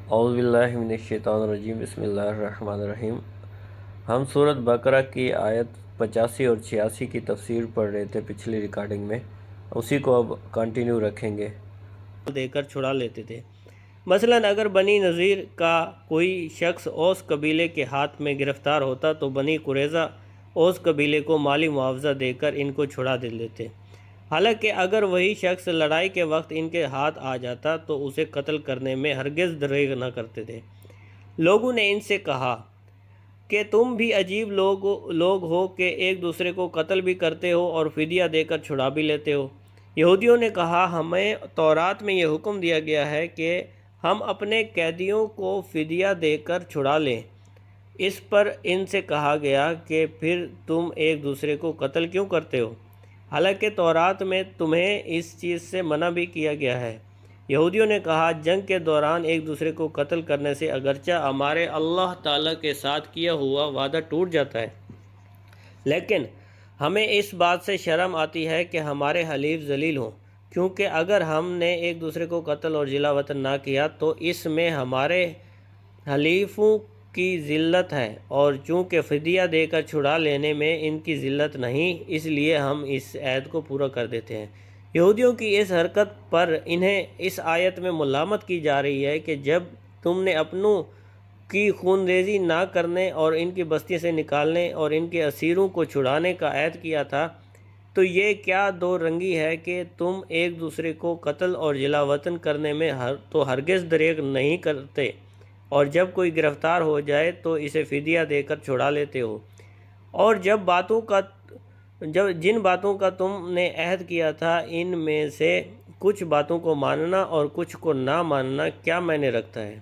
اعوذ باللہ من الشیطان الرجیم، بسم اللہ الرحمن الرحیم۔ ہم سورۃ بقرہ کی آیت 85 اور 86 کی تفسیر پڑھ رہے تھے پچھلی ریکارڈنگ میں، اسی کو اب کنٹینیو رکھیں گے۔ دے کر چھڑا لیتے تھے۔ مثلاً اگر بنی نذیر کا کوئی شخص اوس قبیلے کے ہاتھ میں گرفتار ہوتا تو بنی قریظہ اوس قبیلے کو مالی معاوضہ دے کر ان کو چھڑا دیتے، حالانکہ اگر وہی شخص لڑائی کے وقت ان کے ہاتھ آ جاتا تو اسے قتل کرنے میں ہرگز دریغ نہ کرتے تھے۔ لوگوں نے ان سے کہا کہ تم بھی عجیب لوگ ہو کہ ایک دوسرے کو قتل بھی کرتے ہو اور فدیہ دے کر چھڑا بھی لیتے ہو۔ یہودیوں نے کہا، ہمیں تورات میں یہ حکم دیا گیا ہے کہ ہم اپنے قیدیوں کو فدیہ دے کر چھڑا لیں۔ اس پر ان سے کہا گیا کہ پھر تم ایک دوسرے کو قتل کیوں کرتے ہو، حالانکہ تورات میں تمہیں اس چیز سے منع بھی کیا گیا ہے۔ یہودیوں نے کہا، جنگ کے دوران ایک دوسرے کو قتل کرنے سے اگرچہ ہمارے اللہ تعالیٰ کے ساتھ کیا ہوا وعدہ ٹوٹ جاتا ہے، لیکن ہمیں اس بات سے شرم آتی ہے کہ ہمارے حلیف ذلیل ہوں، کیونکہ اگر ہم نے ایک دوسرے کو قتل اور جلا وطن نہ کیا تو اس میں ہمارے حلیفوں کی ذلت ہے، اور چونکہ فدیہ دے کر چھڑا لینے میں ان کی ذلت نہیں، اس لیے ہم اس عہد کو پورا کر دیتے ہیں۔ یہودیوں کی اس حرکت پر انہیں اس آیت میں ملامت کی جا رہی ہے کہ جب تم نے اپنوں کی خونریزی نہ کرنے اور ان کی بستی سے نکالنے اور ان کے اسیروں کو چھڑانے کا عہد کیا تھا، تو یہ کیا دو رنگی ہے کہ تم ایک دوسرے کو قتل اور جلا وطن کرنے میں تو ہرگز دریغ نہیں کرتے، اور جب کوئی گرفتار ہو جائے تو اسے فدیہ دے کر چھڑا لیتے ہو، اور جن باتوں کا تم نے عہد کیا تھا ان میں سے کچھ باتوں کو ماننا اور کچھ کو نہ ماننا کیا معنی رکھتا ہے؟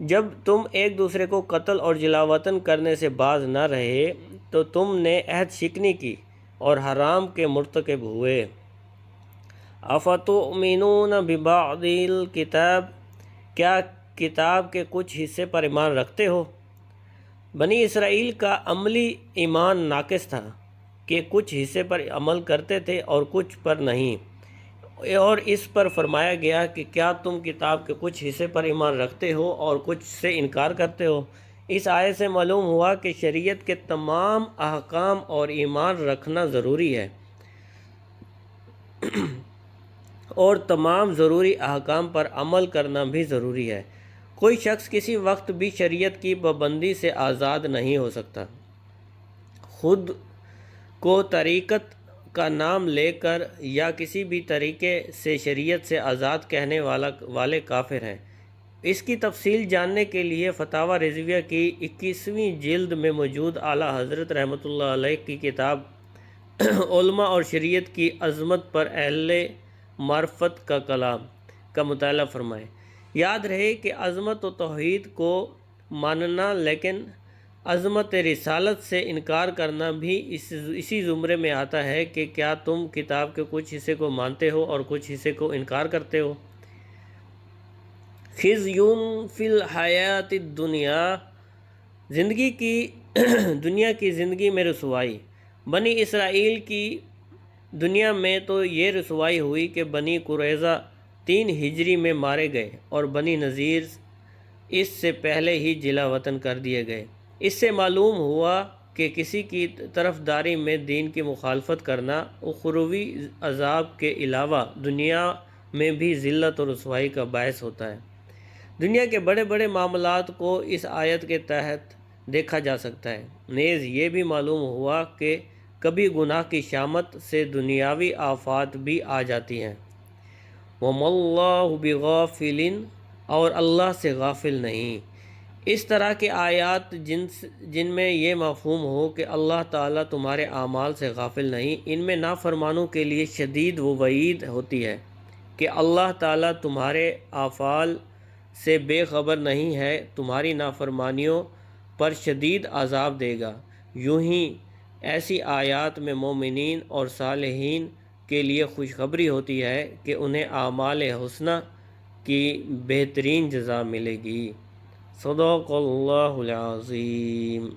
جب تم ایک دوسرے کو قتل اور جلا وطن کرنے سے باز نہ رہے تو تم نے عہد شکنی کی اور حرام کے مرتکب ہوئے۔ افتؤمنون ببعض الکتاب، کیا کتاب کے کچھ حصے پر ایمان رکھتے ہو؟ بنی اسرائیل کا عملی ایمان ناقص تھا کہ کچھ حصے پر عمل کرتے تھے اور کچھ پر نہیں، اور اس پر فرمایا گیا کہ کیا تم کتاب کے کچھ حصے پر ایمان رکھتے ہو اور کچھ سے انکار کرتے ہو۔ اس آیت سے معلوم ہوا کہ شریعت کے تمام احکام اور ایمان رکھنا ضروری ہے، اور تمام ضروری احکام پر عمل کرنا بھی ضروری ہے۔ کوئی شخص کسی وقت بھی شریعت کی پابندی سے آزاد نہیں ہو سکتا۔ خود کو طریقت کا نام لے کر یا کسی بھی طریقے سے شریعت سے آزاد کہنے والے کافر ہیں۔ اس کی تفصیل جاننے کے لیے فتاوی رضویہ کی 21ویں جلد میں موجود اعلیٰ حضرت رحمۃ اللہ علیہ کی کتاب علماء اور شریعت کی عظمت پر اہل معرفت کا کلام کا مطالعہ فرمائیں۔ یاد رہے کہ عظمت و توحید کو ماننا لیکن عظمت رسالت سے انکار کرنا بھی اسی زمرے میں آتا ہے کہ کیا تم کتاب کے کچھ حصے کو مانتے ہو اور کچھ حصے کو انکار کرتے ہو۔ خزی فی الحیات الدنیا، دنیا کی زندگی میں رسوائی۔ بنی اسرائیل کی دنیا میں تو یہ رسوائی ہوئی کہ بنی قریظہ 3 ہجری میں مارے گئے اور بنی نذیر اس سے پہلے ہی جلا وطن کر دیے گئے۔ اس سے معلوم ہوا کہ کسی کی طرفداری میں دین کی مخالفت کرنا اخروی عذاب کے علاوہ دنیا میں بھی ذلت اور رسوائی کا باعث ہوتا ہے۔ دنیا کے بڑے بڑے معاملات کو اس آیت کے تحت دیکھا جا سکتا ہے۔ نیز یہ بھی معلوم ہوا کہ کبھی گناہ کی شامت سے دنیاوی آفات بھی آ جاتی ہیں۔ وَمَا اللَّهُ بِغَافِلٍ، اور اللہ سے غافل نہیں۔ اس طرح کے آیات جن میں یہ مفہوم ہو کہ اللہ تعالیٰ تمہارے اعمال سے غافل نہیں، ان میں نافرمانوں کے لیے شدید وعید ہوتی ہے کہ اللہ تعالیٰ تمہارے افعال سے بے خبر نہیں ہے، تمہاری نافرمانیوں پر شدید عذاب دے گا۔ یوں ہی ایسی آیات میں مومنین اور صالحین کے لیے خوشخبری ہوتی ہے کہ انہیں اعمال حسنہ کی بہترین جزا ملے گی۔ صدق اللہ العظیم۔